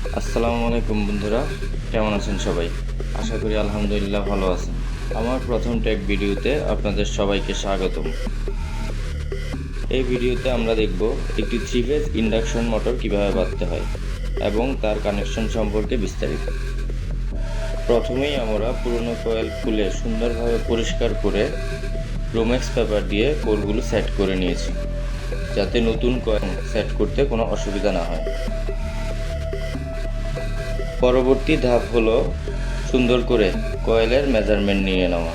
আসসালামু আলাইকুম বন্ধুরা, কেমন আছেন সবাই? আশা করি আলহামদুলিল্লাহ ভালো আছেন। আমার প্রথম টেক ভিডিওতে আপনাদের সবাইকে স্বাগতম। এই ভিডিওতে আমরা দেখব একটি 3 ফেজ ইন্ডাকশন মোটর কিভাবে বাঁধতে হয় এবং তার কানেকশন সম্পর্কে বিস্তারিত। প্রথমেই আমরা পুরনো কয়েল খুলে সুন্দরভাবে পরিষ্কার করে রোমেক্স পেপার দিয়ে কোরগুলো সেট করে নিয়েছি, যাতে নতুন কয়েল সেট করতে কোনো অসুবিধা না হয়। পরবর্তী ধাপ হলো সুন্দর করে কয়েলের মেজারমেন্ট নিয়ে নেওয়া।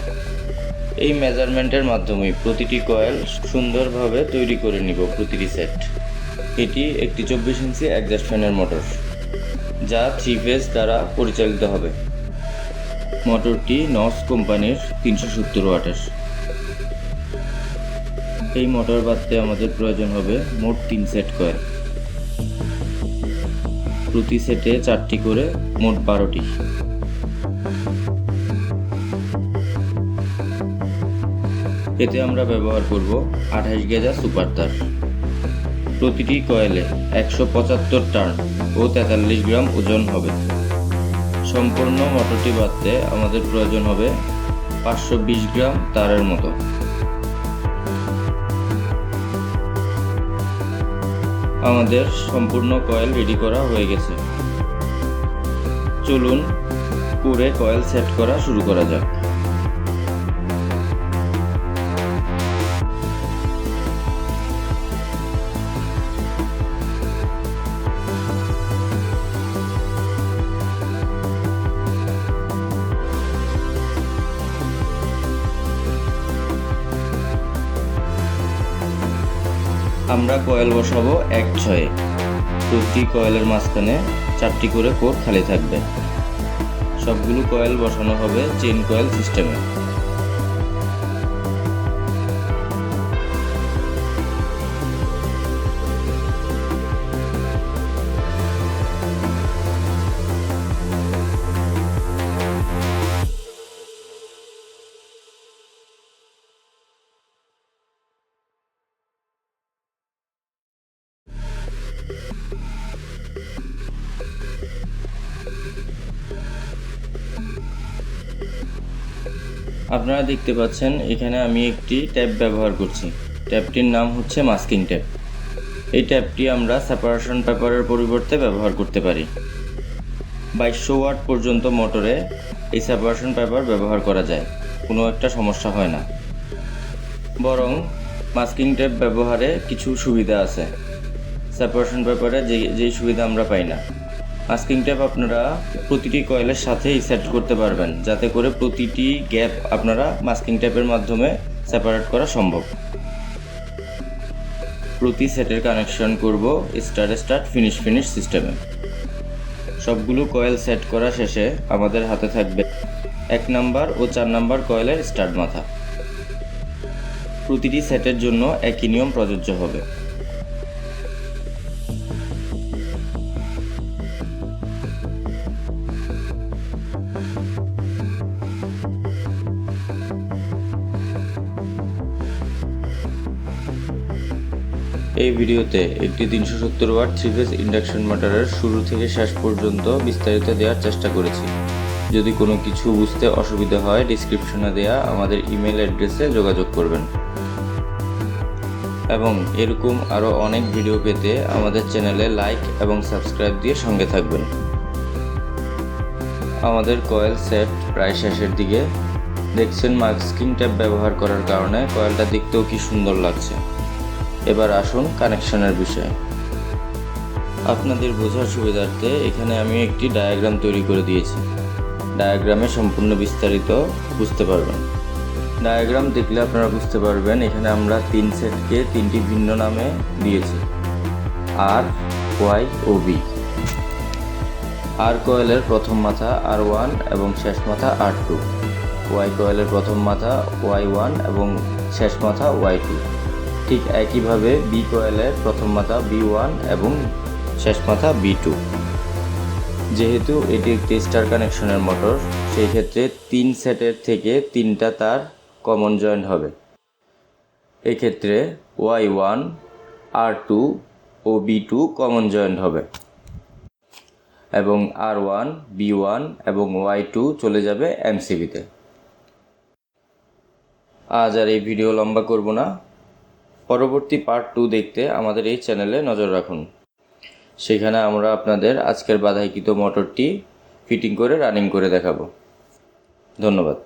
এই মেজারমেন্টের মাধ্যমেই প্রতিটি কয়েল সুন্দরভাবে তৈরি করে নিব প্রতিটি সেট। এটি একটি 24 ইঞ্চি অ্যাডজাস্ট ফ্যানের মোটর, যা 3 ফেজ দ্বারা পরিচালিত হবে। মোটরটি নস কোম্পানির 370 ওয়াটের। এই মোটর বাঁধতে আমাদের প্রয়োজন হবে মোট 3 সেট কয়েল। প্রতি সেটে 4টি করে, মোট 12টি। এতে আমরা ব্যবহার করব 28 গেজা সুপার তার। প্রতিটি কয়েলে 175 টার্ন ও 43 গ্রাম ওজন হবে। সম্পূর্ণ মোটরটি বাঁধতে আমাদের প্রয়োজন হবে 520 গ্রাম তারের মতো। আমাদের সম্পূর্ণ কয়েল রেডি করা হয়ে গেছে। চলুন করে কয়েল সেট করা শুরু করা যাক। আমরা কয়েল বসাবো 1/6। প্রতি কয়েলের মাঝখানে 4টি করে কোর খালি থাকবে। সবগুলো কয়েল বসানো হবে চেইন কয়েল সিস্টেমে। আপনারা দেখতে পাচ্ছেন এখানে আমি একটি ট্যাপ ব্যবহার করছি। ট্যাপটির নাম হচ্ছে মাস্কিং ট্যাপ। এই ট্যাপটি আমরা সেপারেশন পেপারের পরিবর্তে ব্যবহার করতে পারি। 2200 ওয়াট পর্যন্ত মোটরে এই সেপারেশন পেপার ব্যবহার করা যায়, কোনো একটা সমস্যা হয় না। বরং মাস্কিং ট্যাপ ব্যবহারে কিছু সুবিধা আছে, সেপারেশন পেপারে যেই সুবিধা আমরা পাই না। মাস্কিং ট্যাপ আপনারা প্রতিটি কয়েলের সাথেই সেট করতে পারবেন, যাতে করে প্রতিটি গ্যাপ আপনারা মাস্কিং ট্যাপের মাধ্যমে সেপারেট করা সম্ভব। প্রতি সেটের কানেকশন করব স্টার্ট ফিনিশ সিস্টেমে। সবগুলো কয়েল সেট করা শেষে আমাদের হাতে থাকবে 1 নাম্বার ও 4 নাম্বার কয়েলের স্টার্ট মাথা। প্রতিটি সেটের জন্য একই নিয়ম প্রযোজ্য হবে। এই ভিডিওতে একটি 370 ওয়াট 3 ফেজ ইন্ডাকশন মোটরের শুরু থেকে শেষ পর্যন্ত বিস্তারিত দেওয়ার চেষ্টা করেছি। যদি কোনো কিছু বুঝতে অসুবিধা হয়, ডেসক্রিপশনে দেওয়া আমাদের ইমেল অ্যাড্রেসে যোগাযোগ করবেন। এবং এরকম আরও অনেক ভিডিও পেতে আমাদের চ্যানেলে লাইক এবং সাবস্ক্রাইব দিয়ে সঙ্গে থাকবেন। আমাদের কয়েল সেট প্রায় শেষের দিকে। দেখছেন মাস্কিং ট্যাপ ব্যবহার করার কারণে কয়েলটা দেখতেও কি সুন্দর লাগছে। এবার আসুন কানেকশনের বিষয়ে। আপনাদের বোঝার সুবিধার্থে এখানে আমি একটি ডায়াগ্রাম তৈরি করে দিয়েছি। ডায়াগ্রামে সম্পূর্ণ বিস্তারিত বুঝতে পারবেন। ডায়াগ্রাম দেখলে আপনারা বুঝতে পারবেন এখানে আমরা 3 সেটকে 3টি ভিন্ন নামে দিয়েছি, আর, ওয়াই ও বি। আর কয়েলের প্রথম মাথা R1 এবং শেষ মাথা R2। ওয়াই কয়েলের প্রথম মাথা Y1 এবং শেষ মাথা Y2। ঠিক একইভাবে বি কয়েলের প্রথম মাথা B1 এবং শেষ মাথা B2। যেহেতু এটি একটি স্টার কানেকশনের মোটর, সেই ক্ষেত্রে 3 সেটের থেকে 3টা তার কমন জয়েন্ট হবে। এক্ষেত্রে Y1, R2 ও B2 কমন জয়েন্ট হবে। এবং R1, B1 এবং Y2 চলে যাবে MCBতে। আজ আর এই ভিডিও লম্বা করব না, পরবর্তী পার্ট 2 দেখতে আমাদের এই চ্যানেলে নজর রাখুন। সেখানে আমরা আপনাদের আজকের বাধাইকৃত মোটরটি ফিটিং করে রানিং করে দেখাবো। ধন্যবাদ।